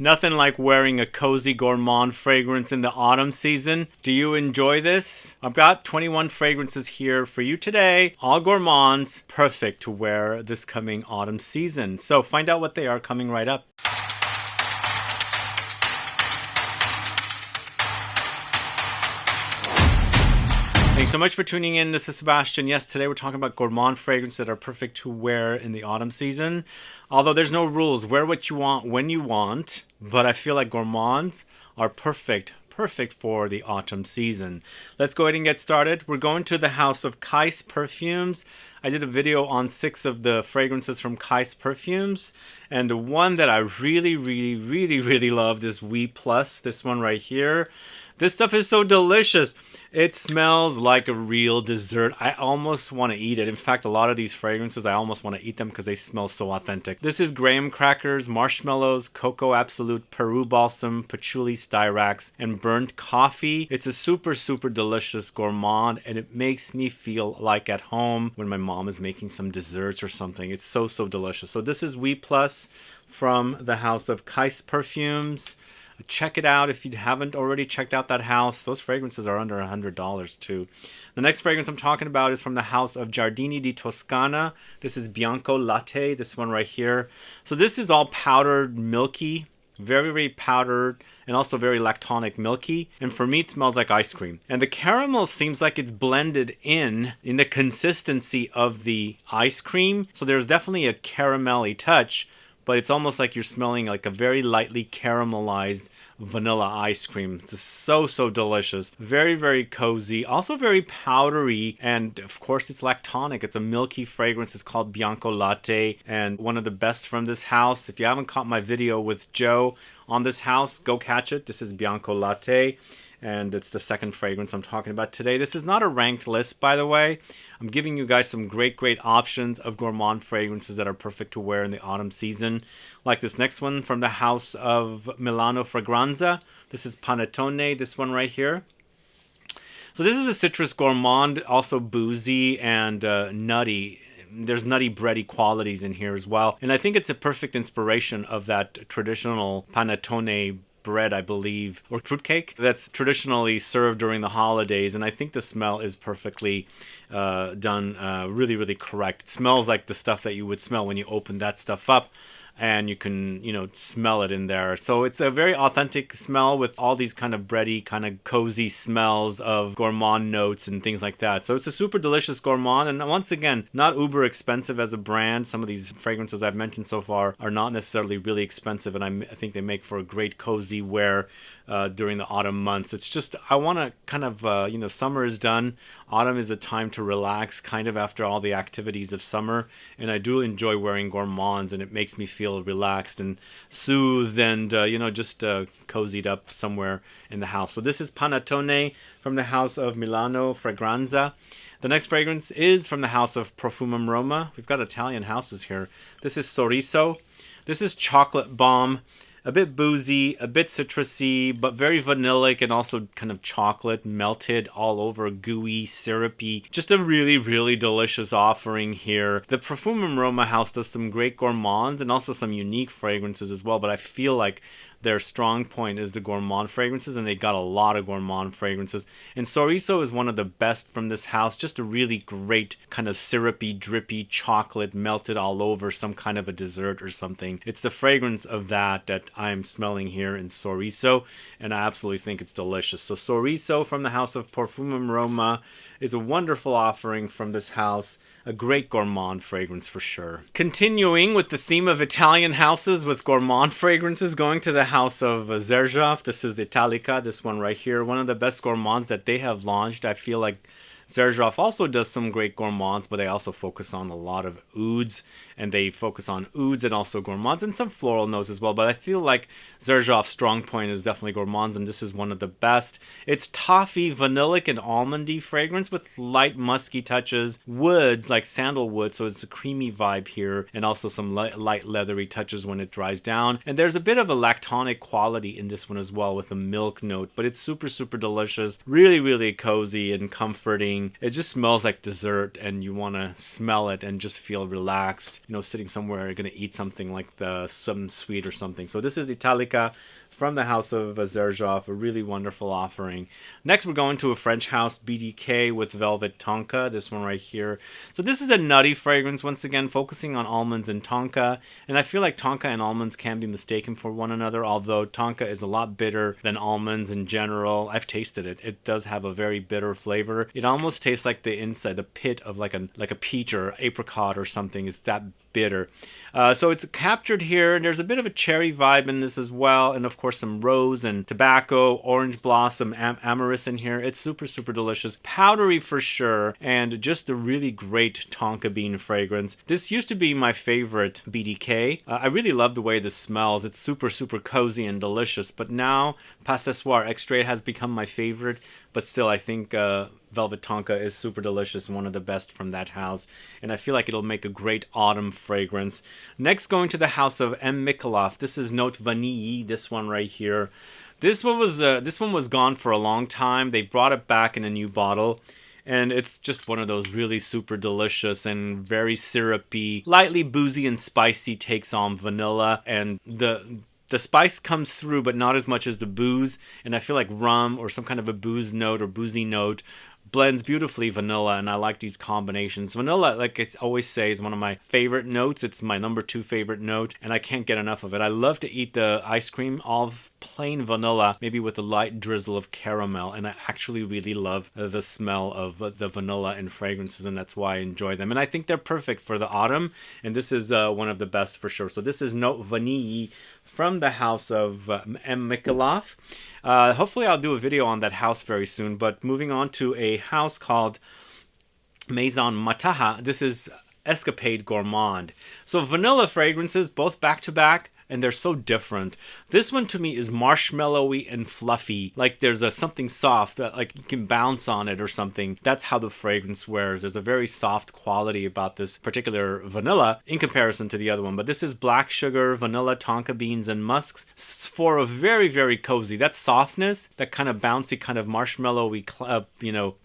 Nothing like wearing a cozy gourmand fragrance in the autumn season. Do you enjoy this? I've got 21 fragrances here for you today. All gourmands, perfect to wear this coming autumn season. So find out what they are coming right up. Thanks so much for tuning in. This is Sebastian. Yes, today we're talking about gourmand fragrances that are perfect to wear in the autumn season. Although there's no rules, wear what you want when you want, but I feel like gourmands are perfect for the autumn season. Let's go ahead and get started. We're going to the house of KYSE Perfumes. I did a video on 6 of the fragrances from KYSE Perfumes, and the one that I really loved is We Plus, this one right here. This stuff is so delicious. It smells like a real dessert. I almost want to eat it. In fact, a lot of these fragrances, I almost want to eat them because they smell so authentic. This is graham crackers, marshmallows, cocoa absolute, Peru balsam, patchouli styrax, and burnt coffee. It's a super delicious gourmand, and it makes me feel like at home when my mom is making some desserts or something. It's so delicious. So this is We Plus from the house of KYSE Perfumes. Check it out if you haven't already checked out that house. Those fragrances are under $100 too. The next fragrance I'm talking about is from the house of Giardini di Toscana. This is Bianco Latte, this one right here. So this is all powdered, milky, very powdered, and also very lactonic milky. And for me, it smells like ice cream. And the caramel seems like it's blended in the consistency of the ice cream. So there's definitely a caramelly touch, but it's almost like you're smelling like a very lightly caramelized vanilla ice cream. It's so delicious. Very cozy. Also very powdery, and of course it's lactonic. It's a milky fragrance. It's called Bianco Latte, and one of the best from this house. If you haven't caught my video with Joe on this house, go catch it. This is Bianco Latte, and it's the second fragrance I'm talking about today. This is not a ranked list, by the way. I'm giving you guys some great options of gourmand fragrances that are perfect to wear in the autumn season. Like this next one from the house of Milano FRAGRANZE. This is Panettone, this one right here. So this is a citrus gourmand, also boozy and nutty. There's nutty bready qualities in here as well. And I think it's a perfect inspiration of that traditional panettone bread, I believe, or fruitcake that's traditionally served during the holidays. And I think the smell is perfectly done, really correct. It smells like the stuff that you would smell when you open that stuff up, and you can, smell it in there. So it's a very authentic smell with all these kind of bready, kind of cozy smells of gourmand notes and things like that. So it's a super delicious gourmand, and once again, not uber expensive as a brand. Some of these fragrances I've mentioned so far are not necessarily really expensive, and I think they make for a great cozy wear during the autumn months. It's just, I want to kind of, summer is done. Autumn is a time to relax kind of after all the activities of summer. And I do enjoy wearing gourmands, and it makes me feel relaxed and soothed and, just cozied up somewhere in the house. So this is Panettone from the house of Milano FRAGRANZE. The next fragrance is from the house of PROFUMUM ROMA. We've got Italian houses here. This is SORRISO. This is Chocolate Bomb. A bit boozy, a bit citrusy, but very vanillic and also kind of chocolate melted all over, gooey, syrupy. Just a really delicious offering here. The PROFUMUM ROMA house does some great gourmands and also some unique fragrances as well, but I feel like their strong point is the gourmand fragrances, and they got a lot of gourmand fragrances. And SORRISO is one of the best from this house. Just a really great kind of syrupy, drippy chocolate melted all over some kind of a dessert or something. It's the fragrance of that I'm smelling here in SORRISO, and I absolutely think it's delicious. So SORRISO from the house of PROFUMUM ROMA is a wonderful offering from this house. A great gourmand fragrance for sure. Continuing with the theme of Italian houses with gourmand fragrances, going to the house of XERJOFF. This is Italica, this one right here. One of the best gourmands that they have launched. I feel like XERJOFF also does some great gourmands, but they also focus on a lot of ouds, and they focus on ouds and also gourmands and some floral notes as well. But I feel like XERJOFF's strong point is definitely gourmands, and this is one of the best. It's toffee, vanillic, and almondy fragrance with light musky touches, woods like sandalwood, so it's a creamy vibe here, and also some light leathery touches when it dries down. And there's a bit of a lactonic quality in this one as well with a milk note, but it's super delicious, really cozy and comforting. evening. It just smells like dessert, and you want to smell it and just feel relaxed, you know, sitting somewhere, you're going to eat something like some sweet or something. So this is Italica from the house of XERJOFF, a really wonderful offering. Next, we're going to a French house, BDK with Velvet Tonka, this one right here. So this is a nutty fragrance, once again, focusing on almonds and Tonka. And I feel like Tonka and almonds can be mistaken for one another, although Tonka is a lot bitter than almonds in general. I've tasted it. It does have a very bitter flavor. It almost tastes like the inside, the pit of like a peach or apricot or something. It's that bitter. So it's captured here, and there's a bit of a cherry vibe in this as well, and of course some rose and tobacco, orange blossom, amyris in here. It's super, super delicious. Powdery for sure, and just a really great tonka bean fragrance. This used to be my favorite BDK. I really love the way this smells. It's super, super cozy and delicious, but now Passesoir Extrait has become my favorite, but still I think Velvet Tonka is super delicious, one of the best from that house, and I feel like it'll make a great autumn fragrance. Next, going to the house of MICALLEF. This is Note Vanillee, this one right here. This one was gone for a long time. They brought it back in a new bottle, and it's just one of those really super delicious and very syrupy, lightly boozy and spicy takes on vanilla, and the spice comes through, but not as much as the booze, and I feel like rum or some kind of a booze note or boozy note blends beautifully vanilla, and I like these combinations. Vanilla, like I always say, is one of my favorite notes. It's my number 2 favorite note, and I can't get enough of it. I love to eat the ice cream of plain vanilla, maybe with a light drizzle of caramel, and I actually really love the smell of the vanilla in fragrances, and that's why I enjoy them. And I think they're perfect for the autumn, and this is one of the best for sure. So this is Note Vanillee from the house of MICALLEF. Hopefully I'll do a video on that house very soon, but moving on to a house called Maison Mataha. This is Escapade Gourmand. So vanilla fragrances, both back to back, and they're so different. This one to me is marshmallowy and fluffy, like there's something soft, like you can bounce on it or something. That's how the fragrance wears. There's a very soft quality about this particular vanilla in comparison to the other one, but this is black sugar, vanilla, tonka beans, and musks for a very, very cozy. That softness, that kind of bouncy, kind of marshmallowy,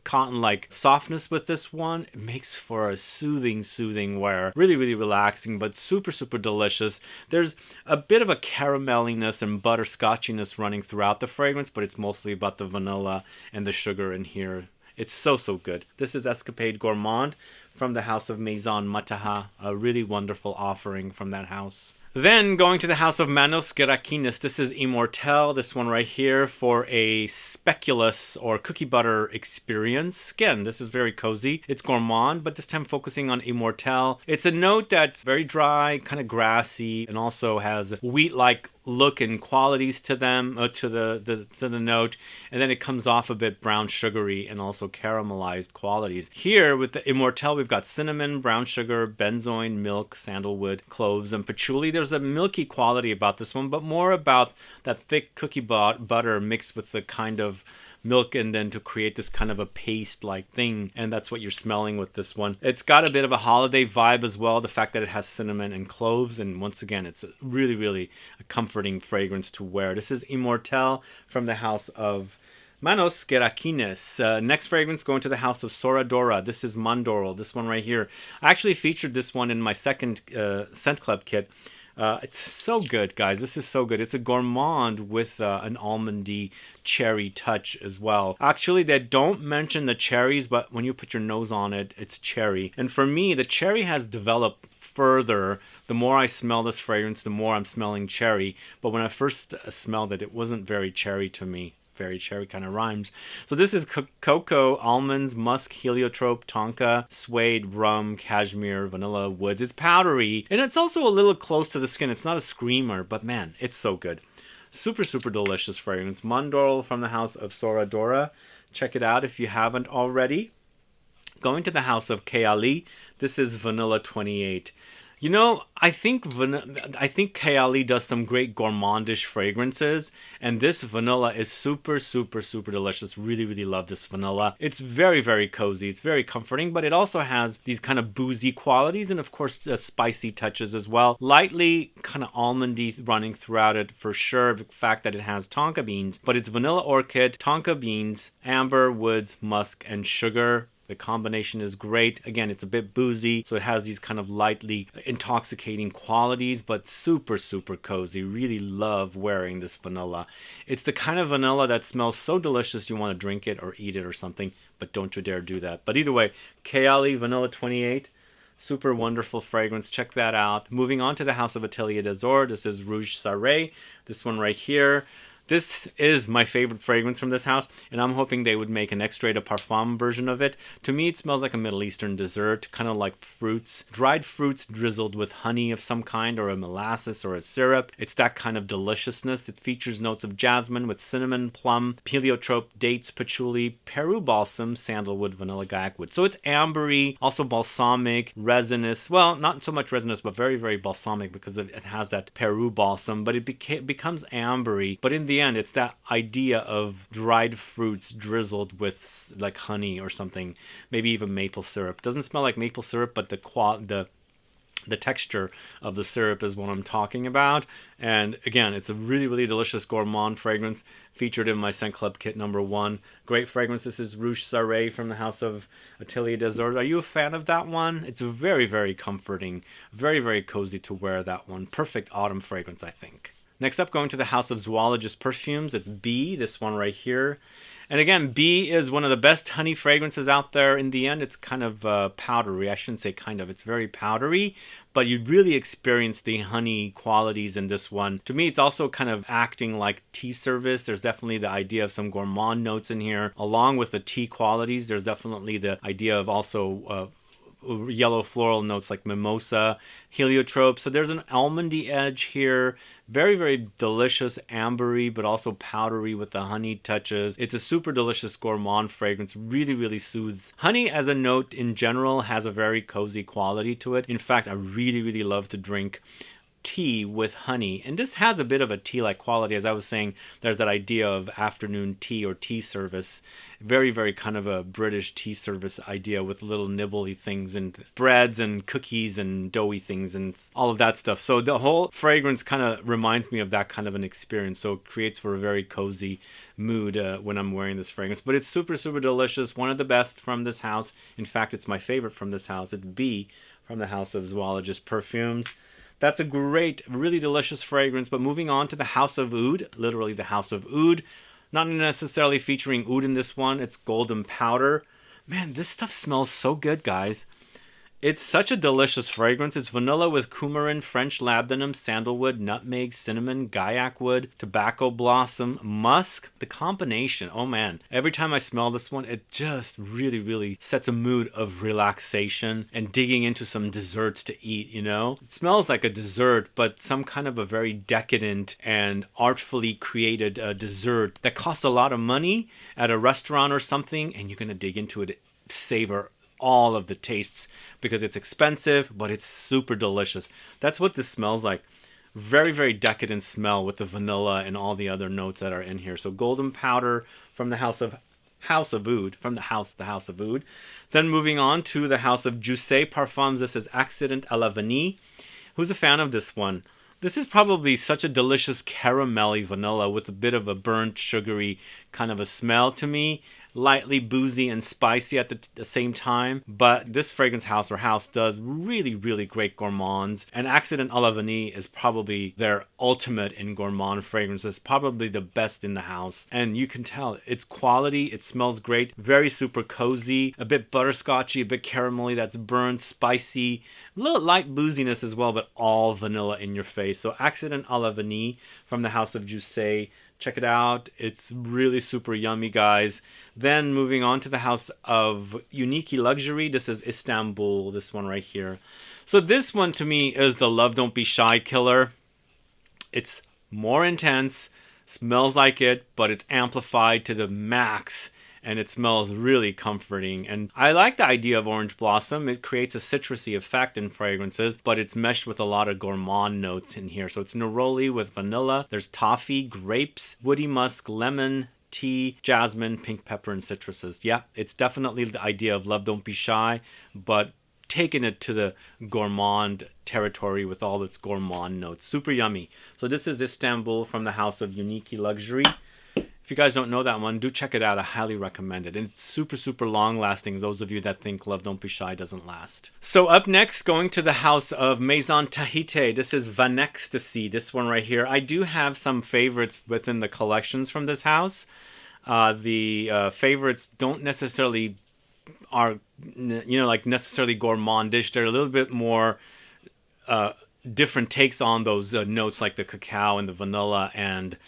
cotton-like softness with this one, it makes for a soothing wear. Really, really relaxing, but super, super delicious. There's a bit of a carameliness and butterscotchiness running throughout the fragrance, but it's mostly about the vanilla and the sugar in here. It's so, so good. This is Escapade Gourmand from the house of Maison Mataha, a really wonderful offering from that house. Then going to the house of Manos Gerakinis, this is Immortelle, this one right here, for a speculous or cookie butter experience. Again, this is very cozy. It's gourmand, but this time focusing on Immortelle. It's a note that's very dry, kind of grassy, and also has wheat-like look and qualities to them, to the note, and then it comes off a bit brown sugary and also caramelized qualities. Here with the Immortelle, we've got cinnamon, brown sugar, benzoin, milk, sandalwood, cloves, and patchouli. There's a milky quality about this one, but more about that thick cookie butter mixed with the kind of milk, and then to create this kind of a paste-like thing, and that's what you're smelling with this one. It's got a bit of a holiday vibe as well, the fact that it has cinnamon and cloves, and once again, it's really, really a comforting fragrance to wear. This is Immortelle from the house of Manos Gerakinis. Next fragrance going to the house of Soradora. This is Mandorl, this one right here. I actually featured this one in my second Scent Club kit. It's so good, guys. This is so good. It's a gourmand with an almondy cherry touch as well. Actually, they don't mention the cherries, but when you put your nose on it, it's cherry. And for me, the cherry has developed further. The more I smell this fragrance, the more I'm smelling cherry. But when I first smelled it, it wasn't very cherry to me. Very cherry kind of rhymes. So this is cocoa, almonds, musk, heliotrope, tonka, suede, rum, cashmere, vanilla, woods. It's powdery, and it's also a little close to the skin. It's not a screamer, but man, it's so good. Super, super delicious fragrance. Mandorl from the house of Soradora. Check it out if you haven't already. Going to the house of KYSE. This is Vanilla 28. You know, I think KYSE does some great gourmandish fragrances, and this vanilla is super, super, super delicious. Really, really love this vanilla. It's very, very cozy. It's very comforting, but it also has these kind of boozy qualities, and of course, spicy touches as well. Lightly kind of almondy running throughout it for sure. The fact that it has tonka beans, but it's vanilla orchid, tonka beans, amber, woods, musk, and sugar. The combination is great. Again, it's a bit boozy, so it has these kind of lightly intoxicating qualities, but super, super cozy. Really love wearing this vanilla. It's the kind of vanilla that smells so delicious you want to drink it or eat it or something, but don't you dare do that. But either way, KYSE Vanilla 28. Super wonderful fragrance. Check that out. Moving on to the House of Atelier des Ors. This is Rouge Sarré. This one right here. This is my favorite fragrance from this house, and I'm hoping they would make an extrait de parfum version of it. To me, it smells like a Middle Eastern dessert, kind of like fruits, dried fruits drizzled with honey of some kind, or a molasses or a syrup. It's that kind of deliciousness. It features notes of jasmine with cinnamon, plum, heliotrope, dates, patchouli, Peru balsam, sandalwood, vanilla, GIAC wood. So it's ambery, also balsamic, resinous. Well, not so much resinous, but very, very balsamic because it has that Peru balsam, but it becomes ambery. But in the end, it's that idea of dried fruits drizzled with like honey or something, maybe even maple syrup. Doesn't smell like maple syrup, but the texture of the syrup is what I'm talking about. And again, it's a really, really delicious gourmand fragrance featured in my Scent Club kit #1. Great fragrance. This is Rouge Sarré from the House of Atelier des Ors. Are you a fan of that one? It's very, very comforting, very, very cozy to wear that one. Perfect autumn fragrance, I think. Next up, going to the House of Zoologist Perfumes. It's B, this one right here. And again, B is one of the best honey fragrances out there. In the end, it's kind of powdery. I shouldn't say kind of. It's very powdery, but you really experience the honey qualities in this one. To me, it's also kind of acting like tea service. There's definitely the idea of some gourmand notes in here. Along with the tea qualities, there's definitely the idea of also yellow floral notes like mimosa, heliotrope. So there's an almondy edge here. Very, very delicious, ambery, but also powdery with the honey touches. It's a super delicious gourmand fragrance. Really, really soothes. Honey as a note in general has a very cozy quality to it. In fact, I really, really love to drink tea with honey, and this has a bit of a tea-like quality. As I was saying, there's that idea of afternoon tea or tea service, very, very kind of a British tea service idea with little nibbly things and breads and cookies and doughy things and all of that stuff. So the whole fragrance kind of reminds me of that kind of an experience, so it creates for a very cozy mood when I'm wearing this fragrance. But it's super, super delicious. One of the best from this house. In fact, it's my favorite from this house. It's B from the House of Zoologist Perfumes. That's a great, really delicious fragrance. But moving on to the House of Oud, literally the House of Oud. Not necessarily featuring oud in this one. It's golden powder. Man, this stuff smells so good, guys. It's such a delicious fragrance. It's vanilla with coumarin, French labdanum, sandalwood, nutmeg, cinnamon, GIAC wood, tobacco blossom, musk. The combination, oh man. Every time I smell this one, it just really, really sets a mood of relaxation and digging into some desserts to eat, you know? It smells like a dessert, but some kind of a very decadent and artfully created dessert that costs a lot of money at a restaurant or something, and you're gonna dig into it, savor all of the tastes because it's expensive, but it's super delicious. That's what this smells like. Very, very decadent smell with the vanilla and all the other notes that are in here. So golden powder from the House of Oud, from the House of Oud. Then moving on to the House of Juice Parfums. This is Accident à la Vanille. Who's a fan of this one? This is probably such a delicious caramelly vanilla with a bit of a burnt, sugary kind of a smell to me. Lightly boozy and spicy at the same time. But this fragrance house does really, really great gourmands. And Accident à la Vanille is probably their ultimate in gourmand fragrances. Probably the best in the house. And you can tell it's quality. It smells great. Very super cozy. A bit butterscotchy, a bit caramelly. That's burnt, spicy. A little light booziness as well, but all vanilla in your face. So Accident à la Vanille from the House of Juice. Check it out. It's really super yummy, guys. Then moving on to the House of Unique Luxury. This is Istanbul, this one right here. So this one to me is the Love Don't Be Shy killer. It's more intense, smells like it, but it's amplified to the max. And it smells really comforting. And I like the idea of orange blossom. It creates a citrusy effect in fragrances, but it's meshed with a lot of gourmand notes in here. So it's neroli with vanilla. There's toffee, grapes, woody musk, lemon, tea, jasmine, pink pepper, and citruses. Yeah, it's definitely the idea of Love Don't Be Shy, but taking it to the gourmand territory with all its gourmand notes. Super yummy. So this is Istanbul from the House of Unique Luxury. If you guys don't know that one, do check it out. I highly recommend it. And it's super, super long lasting. Those of you that think Love Don't Be Shy doesn't last. So up next, going to the house of Maison Tahiti. This is Vanecstasy, this one right here. I do have some favorites within the collections from this house. The favorites don't necessarily are, like necessarily gourmandish. They're a little bit more different takes on those notes, like the cacao and the vanilla and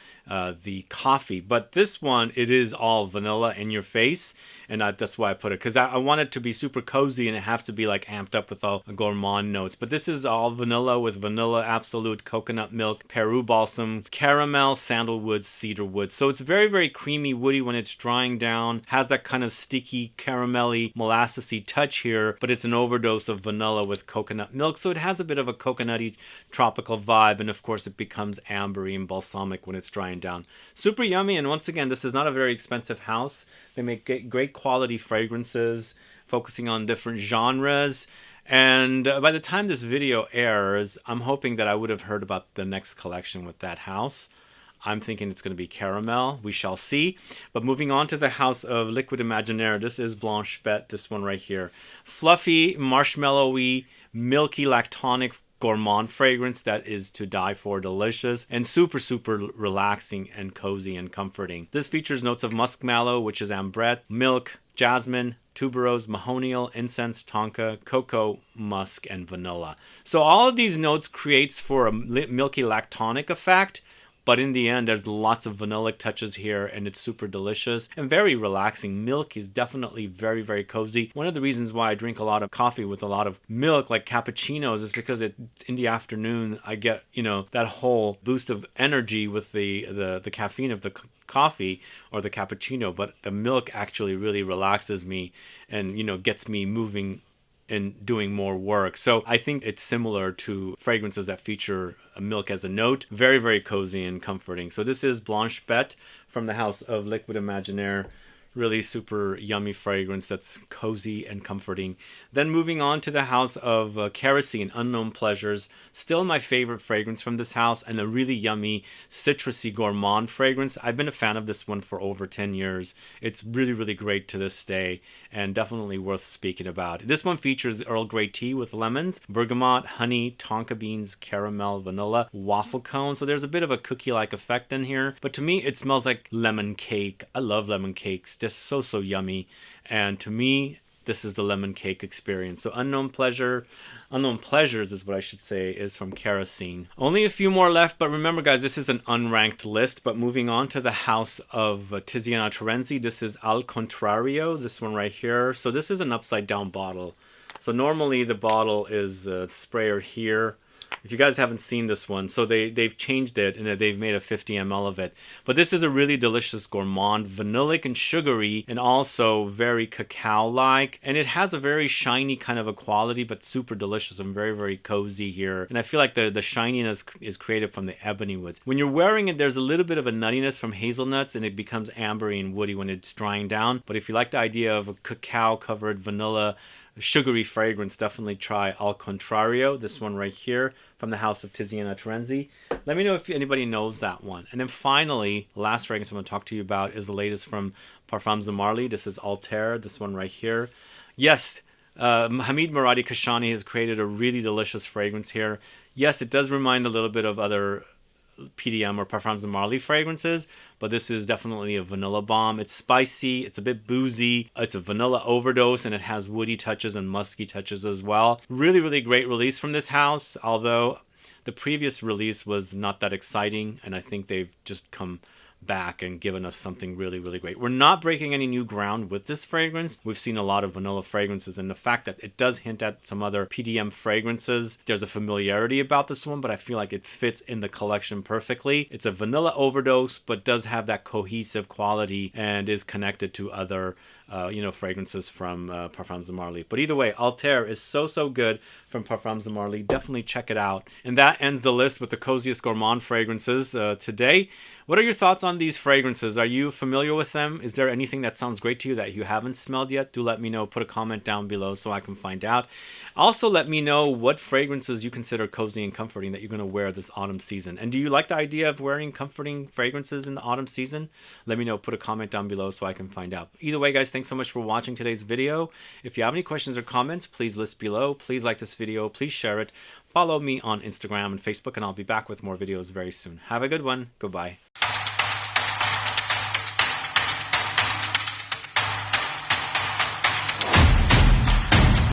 the coffee. But this one, it is all vanilla in your face, and that's why I put it, because I want it to be super cozy and it has to be like amped up with all gourmand notes. But this is all vanilla with vanilla absolute, coconut milk, Peru balsam, caramel, sandalwood, cedarwood. So it's very, very creamy, woody when it's drying down, has that kind of sticky, caramelly, molassesy touch here, but it's an overdose of vanilla with coconut milk, so it has a bit of a coconutty tropical vibe, and of course it becomes ambery and balsamic when it's drying down. Super yummy. And once again, this is not a very expensive house. They make great quality fragrances, focusing on different genres. And by the time this video airs, I'm hoping that I would have heard about the next collection with that house. I'm thinking it's going to be caramel. We shall see. But moving on to the house of Liquid Imaginaire, this is Blanche Bête, this one right here. Fluffy, marshmallowy, milky, lactonic gourmand fragrance that is to die for, delicious and super, super relaxing and cozy and comforting. This features notes of muskmallow, which is ambrette, milk, jasmine, tuberose, mahonial, incense, tonka, cocoa, musk, and vanilla. So all of these notes creates for a milky lactonic effect, but in the end, there's lots of vanillic touches here, and it's super delicious and very relaxing. Milk is definitely very, very cozy. One of the reasons why I drink a lot of coffee with a lot of milk, like cappuccinos, is because in the afternoon, I get, that whole boost of energy with the caffeine of the coffee or the cappuccino, but the milk actually really relaxes me and, gets me moving and doing more work. So I think it's similar to fragrances that feature milk as a note. Very, very cozy and comforting. So this is Blanche Bête from the house of Liquid Imaginaire. Really super yummy fragrance that's cozy and comforting. Then moving on to the house of Kerosene, Unknown Pleasures. Still my favorite fragrance from this house, and a really yummy citrusy gourmand fragrance. I've been a fan of this one for over 10 years. It's really, really great to this day and definitely worth speaking about. This one features Earl Grey tea with lemons, bergamot, honey, tonka beans, caramel, vanilla, waffle cone. So there's a bit of a cookie-like effect in here. But to me, it smells like lemon cake. I love lemon cakes. Just so yummy. And to me, this is the lemon cake experience. So Unknown Pleasures is what I should say, is from Kerosene. Only a few more left, but remember guys, this is an unranked list. But moving on to the house of Tiziana Terenzi, this is Al Contrario, this one right here. So this is an upside down bottle. So normally the bottle is a sprayer here. If you guys haven't seen this one, so they've changed it and they've made a 50 ml of it. But this is a really delicious gourmand, vanillic and sugary, and also very cacao-like. And it has a very shiny kind of a quality, but super delicious and very, very cozy here. And I feel like the shininess is created from the ebony woods. When you're wearing it, there's a little bit of a nuttiness from hazelnuts, and it becomes ambery and woody when it's drying down. But if you like the idea of a cacao-covered vanilla sugary fragrance, definitely try Al Contrario, this one right here from the house of Tiziana Terenzi. Let me know if anybody knows that one. And then finally, last fragrance I'm going to talk to you about is the latest from Parfums de Marly. This is Altair, this one right here. Yes, Hamid Moradi Kashani has created a really delicious fragrance here. Yes, it does remind a little bit of other PDM or Parfums de Marly fragrances, but this is definitely a vanilla bomb. It's spicy, it's a bit boozy, it's a vanilla overdose, and it has woody touches and musky touches as well. Really, really great release from this house, although the previous release was not that exciting, and I think they've just come back and given us something really, really great. We're not breaking any new ground with this fragrance. We've seen a lot of vanilla fragrances, and the fact that it does hint at some other PDM fragrances, there's a familiarity about this one, but I feel like it fits in the collection perfectly. It's a vanilla overdose, but does have that cohesive quality and is connected to other fragrances from Parfums de Marly. But either way, Altair is so good from from Parfums de Marly. Definitely check it out. And that ends the list with the Coziest Gourmand fragrances today. What are your thoughts on these fragrances? Are you familiar with them? Is there anything that sounds great to you that you haven't smelled yet? Do let me know. Put a comment down below so I can find out. Also, let me know what fragrances you consider cozy and comforting that you're going to wear this autumn season. And do you like the idea of wearing comforting fragrances in the autumn season? Let me know. Put a comment down below so I can find out. Either way, guys, thanks so much for watching today's video. If you have any questions or comments, please list below. Please like this video. Please share it. Follow me on Instagram and Facebook, and I'll be back with more videos very soon. Have a good one. Goodbye.